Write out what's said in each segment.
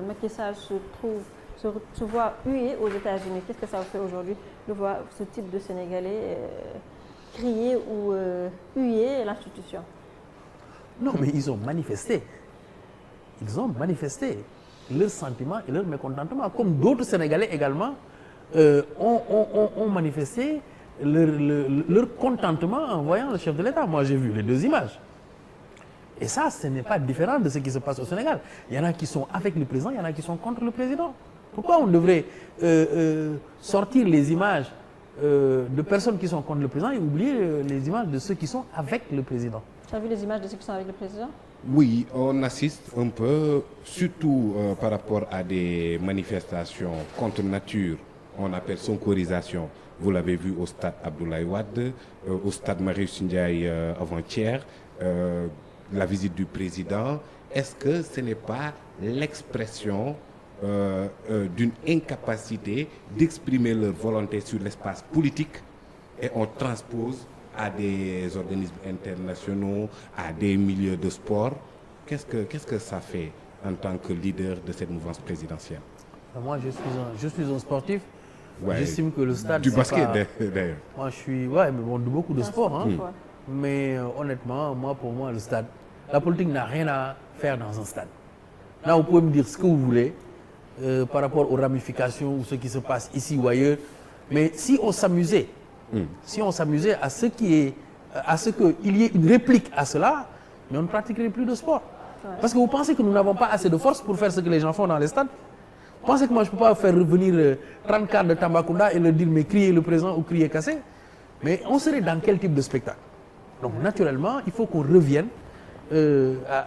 Macky Sall se voit hué aux États-Unis. Qu'est-ce que ça fait aujourd'hui de voir ce type de Sénégalais crier ou huer l'institution? Non, mais ils ont manifesté. Ils ont manifesté leurs sentiments et leur mécontentement, comme d'autres Sénégalais également ont manifesté leur contentement en voyant le chef de l'État. Moi, j'ai vu les deux images. Et ça, ce n'est pas différent de ce qui se passe au Sénégal. Il y en a qui sont avec le président, il y en a qui sont contre le président. Pourquoi on devrait sortir les images de personnes qui sont contre le président et oublier les images de ceux qui sont avec le président? Tu as vu les images de ceux qui sont avec le président? Oui, on assiste un peu, surtout par rapport à des manifestations contre nature. On appelle sonkorisation. Vous l'avez vu au stade Abdoulaye Wade, au stade Marius Ndiaye avant-hier, la visite du président. Est-ce que ce n'est pas l'expression d'une incapacité d'exprimer leur volonté sur l'espace politique et on transpose à des organismes internationaux, à des milieux de sport? Qu'est-ce que ça fait en tant que leader de cette mouvance présidentielle? Moi, je suis un sportif. Ouais, j'estime que le stade... Du basket, pas... d'ailleurs. Moi, je suis... Ouais, mais bon, de beaucoup de sports. Hein. Ouais. Mais honnêtement, pour moi, le stade... La politique n'a rien à faire dans un stade. Là, vous pouvez me dire ce que vous voulez par rapport aux ramifications ou ce qui se passe ici ou ailleurs. Mais si on s'amusait, à ce qu'il y ait une réplique à cela, mais on ne pratiquerait plus de sport. Ouais. Parce que vous pensez que nous n'avons pas assez de force pour faire ce que les gens font dans les stades? Vous pensez que moi je ne peux pas faire revenir 30 quarts de Tambacounda et leur dire mais crier le présent ou crier cassé? Mais on serait dans quel type de spectacle? Donc naturellement, il faut qu'on revienne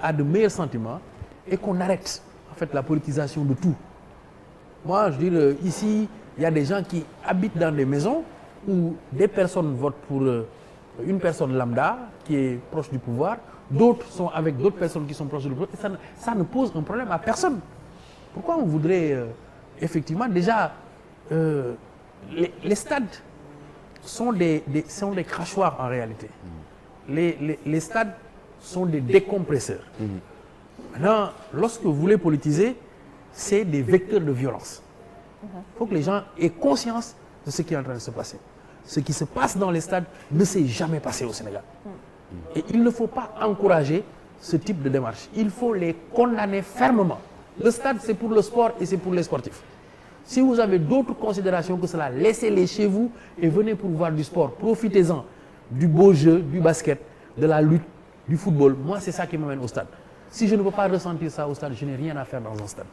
à de meilleurs sentiments et qu'on arrête en fait la politisation de tout. Moi je dis ici, il y a des gens qui habitent dans des maisons où des personnes votent pour une personne lambda qui est proche du pouvoir, d'autres sont avec d'autres personnes qui sont proches du pouvoir, et ça ne pose un problème à personne. Pourquoi on voudrait effectivement déjà les stades sont des crachoirs en réalité. Les stades sont des décompresseurs. Maintenant, lorsque vous voulez politiser, c'est des vecteurs de violence. Il faut que les gens aient conscience de ce qui est en train de se passer. Ce qui se passe dans les stades ne s'est jamais passé au Sénégal. Et il ne faut pas encourager ce type de démarche. Il faut les condamner fermement. Le stade, c'est pour le sport et c'est pour les sportifs. Si vous avez d'autres considérations que cela, laissez-les chez vous et venez pour voir du sport. Profitez-en du beau jeu, du basket, de la lutte, du football. Moi, c'est ça qui m'amène au stade. Si je ne peux pas ressentir ça au stade, je n'ai rien à faire dans un stade.